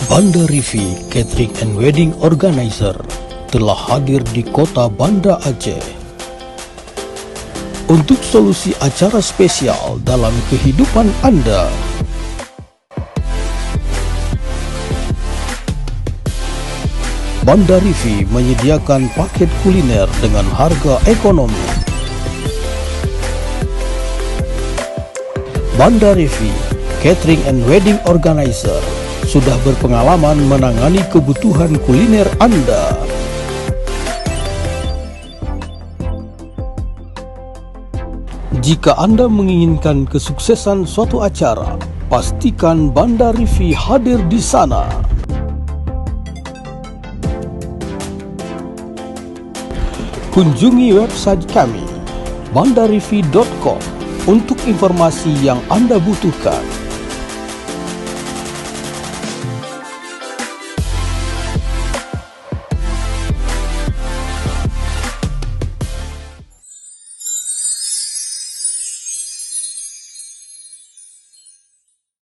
Banda Rivi Catering and Wedding Organizer telah hadir di kota Banda Aceh untuk solusi acara spesial dalam kehidupan Anda. Banda Rivi menyediakan paket kuliner dengan harga ekonomi. Banda Rivi Catering and Wedding Organizer sudah berpengalaman menangani kebutuhan kuliner Anda. Jika Anda menginginkan kesuksesan suatu acara, pastikan Banda Rivi hadir di sana. Kunjungi website kami bandarivi.com untuk informasi yang Anda butuhkan.